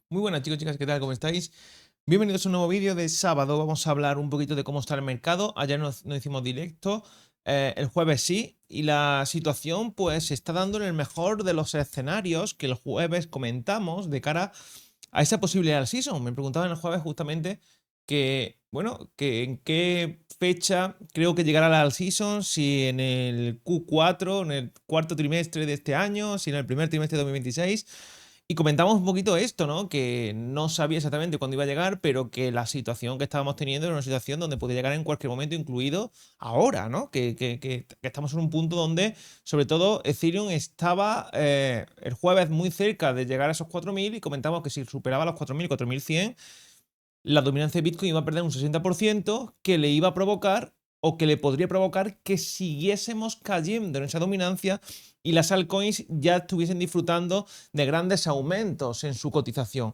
Muy buenas chicos, chicas, ¿qué tal? ¿Cómo estáis? Bienvenidos a un nuevo vídeo de sábado. Vamos a hablar un poquito de cómo está el mercado. Ayer no hicimos directo, el jueves sí, y la situación pues se está dando en el mejor de los escenarios que el jueves comentamos de cara a esa posibilidad del season. Me preguntaban el jueves justamente que, bueno, que en qué fecha creo que llegará la all season, si en el Q4, en el cuarto trimestre de este año, si en el primer trimestre de 2026. Y comentamos un poquito esto, ¿no? Que no sabía exactamente cuándo iba a llegar, pero que la situación que estábamos teniendo era una situación donde podía llegar en cualquier momento, incluido ahora, ¿no? Que estamos en un punto donde, sobre todo, Ethereum estaba el jueves muy cerca de llegar a esos 4.000 y comentamos que si superaba los 4.000, 4.100, la dominancia de Bitcoin iba a perder un 60%, que le iba a provocar o que le podría provocar que siguiésemos cayendo en esa dominancia y las altcoins ya estuviesen disfrutando de grandes aumentos en su cotización.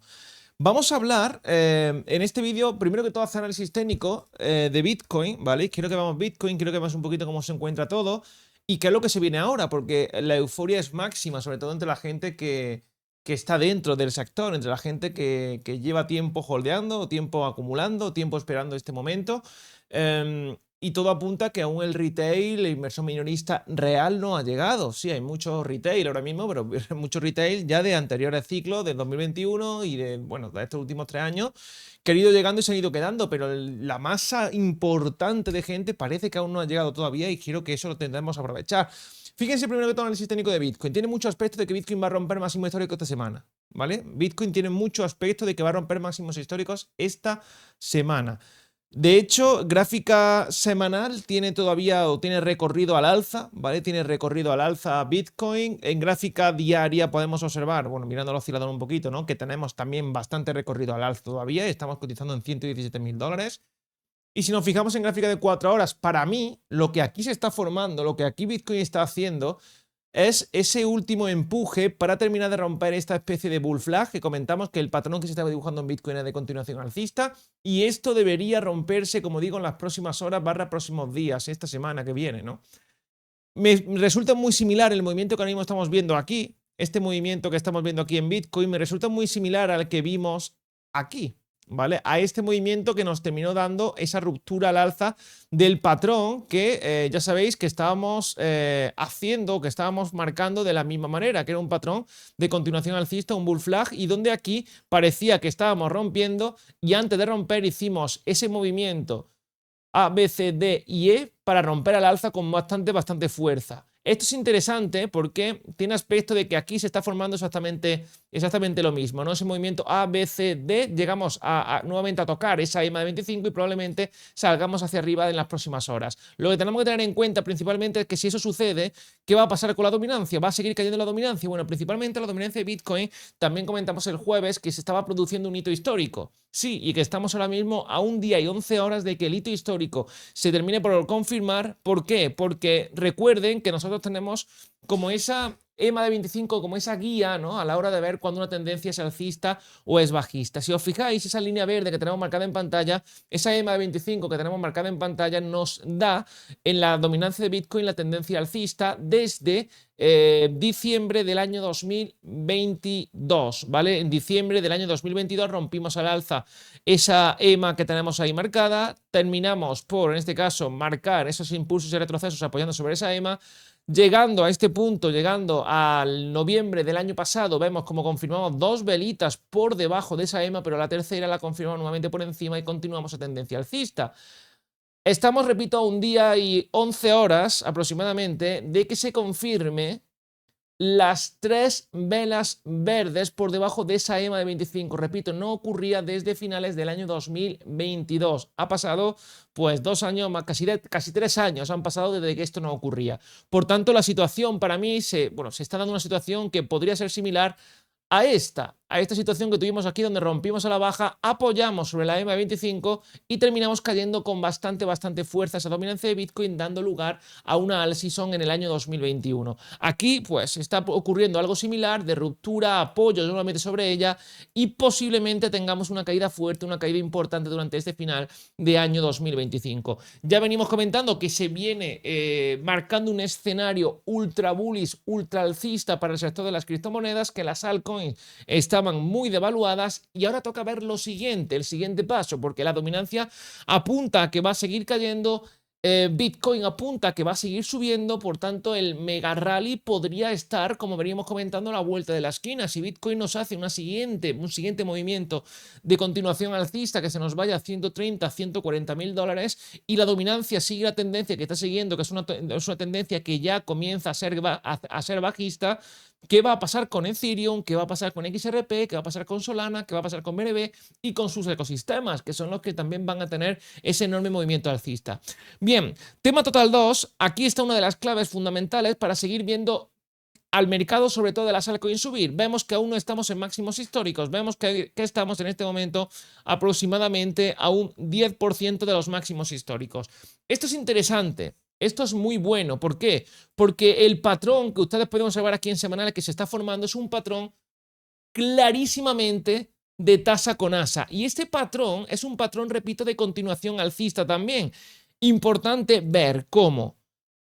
Vamos a hablar en este vídeo, primero que todo, hacer análisis técnico de Bitcoin, ¿vale? Quiero que veamos Bitcoin, quiero que veamos un poquito cómo se encuentra todo y qué es lo que se viene ahora, porque la euforia es máxima, sobre todo entre la gente que está dentro del sector, entre la gente que lleva tiempo holdeando, tiempo acumulando, tiempo esperando este momento. Y todo apunta que aún el retail, el inversor minorista real no ha llegado. Sí, hay mucho retail ahora mismo, pero mucho retail ya de anteriores ciclos, de 2021 y de, bueno, de estos últimos 3 años, que han ido llegando y se han ido quedando, pero la masa importante de gente parece que aún no ha llegado todavía y quiero que eso lo tendremos que aprovechar. Fíjense primero que todo el análisis técnico de Bitcoin. Tiene mucho aspecto de que Bitcoin va a romper máximo histórico esta semana, ¿vale? Bitcoin tiene mucho aspecto de que va a romper máximos históricos esta semana. De hecho, gráfica semanal tiene todavía o tiene recorrido al alza, ¿vale? Tiene recorrido al alza Bitcoin. En gráfica diaria podemos observar, bueno, mirando el oscilador un poquito, ¿no? Que tenemos también bastante recorrido al alza todavía. Estamos cotizando en $117.000. Y si nos fijamos en gráfica de 4 horas, para mí, lo que aquí se está formando, lo que aquí Bitcoin está haciendo, es ese último empuje para terminar de romper esta especie de bull flag que comentamos que el patrón que se estaba dibujando en Bitcoin es de continuación alcista, y esto debería romperse, como digo, en las próximas horas / próximos días, esta semana que viene, ¿no? Me resulta muy similar el movimiento que ahora mismo estamos viendo aquí, este movimiento que estamos viendo aquí en Bitcoin, me resulta muy similar al que vimos aquí, ¿vale? A este movimiento que nos terminó dando esa ruptura al alza del patrón que ya sabéis que estábamos haciendo, que estábamos marcando de la misma manera, que era un patrón de continuación alcista, un bull flag, y donde aquí parecía que estábamos rompiendo y antes de romper hicimos ese movimiento A, B, C, D y E para romper al alza con bastante fuerza. Esto es interesante porque tiene aspecto de que aquí se está formando exactamente lo mismo, ¿no? Ese movimiento A, B, C, D, llegamos nuevamente a tocar esa EMA de 25 y probablemente salgamos hacia arriba en las próximas horas. Lo que tenemos que tener en cuenta principalmente es que si eso sucede, ¿qué va a pasar con la dominancia? ¿Va a seguir cayendo la dominancia? Bueno, principalmente la dominancia de Bitcoin, también comentamos el jueves que se estaba produciendo un hito histórico. Sí, y que estamos ahora mismo a un día y 11 horas de que el hito histórico se termine por confirmar. ¿Por qué? Porque recuerden que nosotros tenemos como esa EMA de 25, como esa guía, ¿no? A la hora de ver cuando una tendencia es alcista o es bajista. Si os fijáis, esa línea verde que tenemos marcada en pantalla, esa EMA de 25 que tenemos marcada en pantalla nos da en la dominancia de Bitcoin la tendencia alcista desde diciembre del año 2022, ¿vale? En diciembre del año 2022 rompimos al alza esa EMA que tenemos ahí marcada, terminamos por, en este caso, marcar esos impulsos y retrocesos apoyando sobre esa EMA. Llegando a este punto, llegando al noviembre del año pasado, vemos como confirmamos 2 velitas por debajo de esa EMA, pero la tercera la confirmamos nuevamente por encima y continuamos a tendencia alcista. Estamos, repito, a un día y 11 horas aproximadamente de que se confirme las 3 velas verdes por debajo de esa EMA de 25. Repito, no ocurría desde finales del año 2022. Ha pasado pues 2 años más, casi 3 años han pasado desde que esto no ocurría. Por tanto, la situación para mí se está dando una situación que podría ser similar a esta situación que tuvimos aquí donde rompimos a la baja, apoyamos sobre la EMA 25 y terminamos cayendo con bastante fuerza esa dominancia de Bitcoin, dando lugar a una all season en el año 2021. Aquí pues está ocurriendo algo similar de ruptura, apoyo nuevamente sobre ella y posiblemente tengamos una caída fuerte, una caída importante durante este final de año 2025. Ya venimos comentando que se viene marcando un escenario ultra bullish, ultra alcista para el sector de las criptomonedas, que las altcoins están estaban muy devaluadas y ahora toca ver lo siguiente, el siguiente paso, porque la dominancia apunta a que va a seguir cayendo. Bitcoin apunta a que va a seguir subiendo, por tanto el mega rally podría estar, como veníamos comentando, a la vuelta de la esquina. Si Bitcoin nos hace un siguiente movimiento de continuación alcista que se nos vaya a 130, 140 mil dólares y la dominancia sigue la tendencia que está siguiendo, que es una tendencia que ya comienza a ser bajista, ¿qué va a pasar con Ethereum? ¿Qué va a pasar con XRP? ¿Qué va a pasar con Solana? ¿Qué va a pasar con BNB? Y con sus ecosistemas, que son los que también van a tener ese enorme movimiento alcista. Bien, tema total 2, aquí está una de las claves fundamentales para seguir viendo al mercado, sobre todo de las altcoins, subir. Vemos que aún no estamos en máximos históricos, vemos que estamos en este momento aproximadamente a un 10% de los máximos históricos. Esto es interesante. Esto es muy bueno. ¿Por qué? Porque el patrón que ustedes pueden observar aquí en semanal que se está formando es un patrón clarísimamente de tasa con asa. Y este patrón es un patrón, repito, de continuación alcista también. Importante ver cómo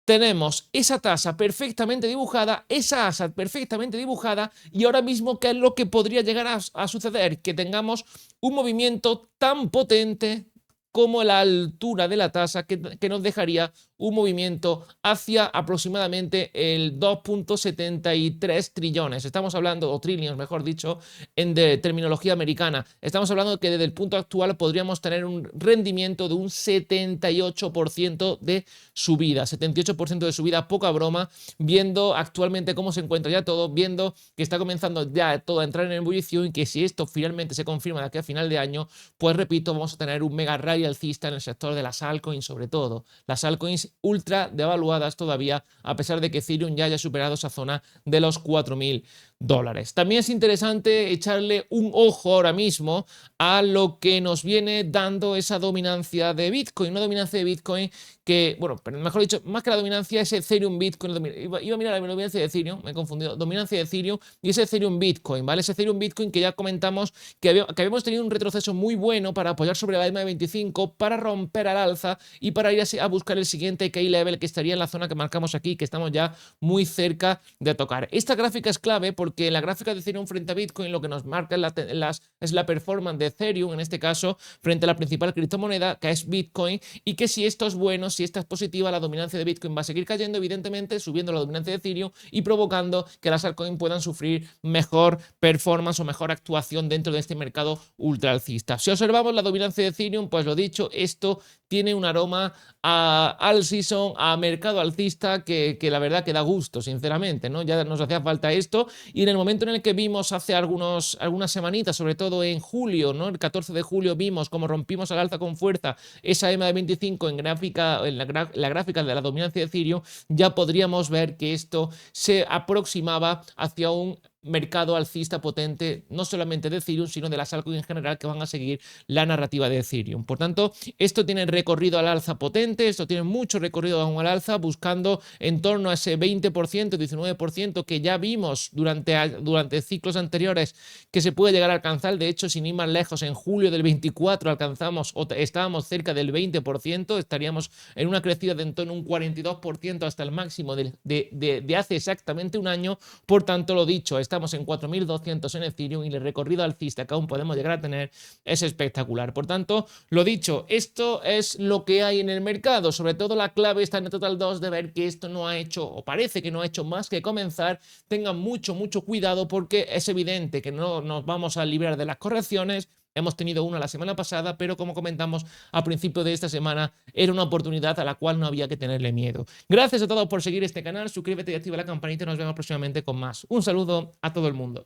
tenemos esa tasa perfectamente dibujada, esa asa perfectamente dibujada, y ahora mismo, ¿qué es lo que podría llegar a suceder? Que tengamos un movimiento tan potente como la altura de la tasa que nos dejaría un movimiento hacia aproximadamente el 2.73 trillones. Estamos hablando, o trillions, mejor dicho, en terminología americana. Estamos hablando de que desde el punto actual podríamos tener un rendimiento de un 78% de subida. 78% de subida, poca broma, viendo actualmente cómo se encuentra ya todo, viendo que está comenzando ya todo a entrar en ebullición y que si esto finalmente se confirma de aquí a final de año, pues repito, vamos a tener un mega rally alcista en el sector de las altcoins, sobre todo. Las altcoins ultra devaluadas todavía, a pesar de que Ethereum ya haya superado esa zona de los 4.000 dólares. También es interesante echarle un ojo ahora mismo a lo que nos viene dando esa dominancia de Bitcoin, una dominancia de Bitcoin que, bueno, pero mejor dicho, más que la dominancia es Ethereum Bitcoin, iba a mirar la dominancia de Ethereum, me he confundido, dominancia de Ethereum y ese Ethereum Bitcoin, ¿vale? Ese Ethereum Bitcoin que ya comentamos que habíamos tenido un retroceso muy bueno para apoyar sobre la EMA de 25, para romper al alza y para ir a buscar el siguiente key level que estaría en la zona que marcamos aquí, que estamos ya muy cerca de tocar. Esta gráfica es clave porque en la gráfica de Ethereum frente a Bitcoin lo que nos marca es la performance de Ethereum, en este caso, frente a la principal criptomoneda, que es Bitcoin, y que si esto es bueno, si esta es positiva, la dominancia de Bitcoin va a seguir cayendo, evidentemente, subiendo la dominancia de Ethereum y provocando que las altcoins puedan sufrir mejor performance o mejor actuación dentro de este mercado ultra alcista. Si observamos la dominancia de Ethereum, pues lo dicho, esto tiene un aroma a all season, a mercado alcista que la verdad que da gusto, sinceramente, ¿no? Ya nos hacía falta esto, y en el momento en el que vimos hace algunas semanitas, sobre todo en julio, ¿no? El 14 de julio vimos como rompimos al alza con fuerza esa EMA de 25 en la gráfica de la dominancia de Ethereum, ya podríamos ver que esto se aproximaba hacia un mercado alcista potente, no solamente de Ethereum, sino de las altcoins en general que van a seguir la narrativa de Ethereum. Por tanto, esto tiene recorrido al alza potente, esto tiene mucho recorrido aún al alza, buscando en torno a ese 20%, 19% que ya vimos durante ciclos anteriores que se puede llegar a alcanzar. De hecho, sin ir más lejos, en julio del 24 alcanzamos o estábamos cerca del 20%, estaríamos en una crecida de en torno a un 42% hasta el máximo de hace exactamente un año. Por tanto, lo dicho, estamos en 4.200 en Ethereum y el recorrido alcista que aún podemos llegar a tener es espectacular. Por tanto, lo dicho, esto es lo que hay en el mercado. Sobre todo la clave está en el Total 2 de ver que esto no ha hecho, o parece que no ha hecho más que comenzar. Tengan mucho cuidado porque es evidente que no nos vamos a librar de las correcciones. Hemos tenido una la semana pasada, pero como comentamos a principio de esta semana, era una oportunidad a la cual no había que tenerle miedo. Gracias a todos por seguir este canal, suscríbete y activa la campanita y nos vemos próximamente con más. Un saludo a todo el mundo.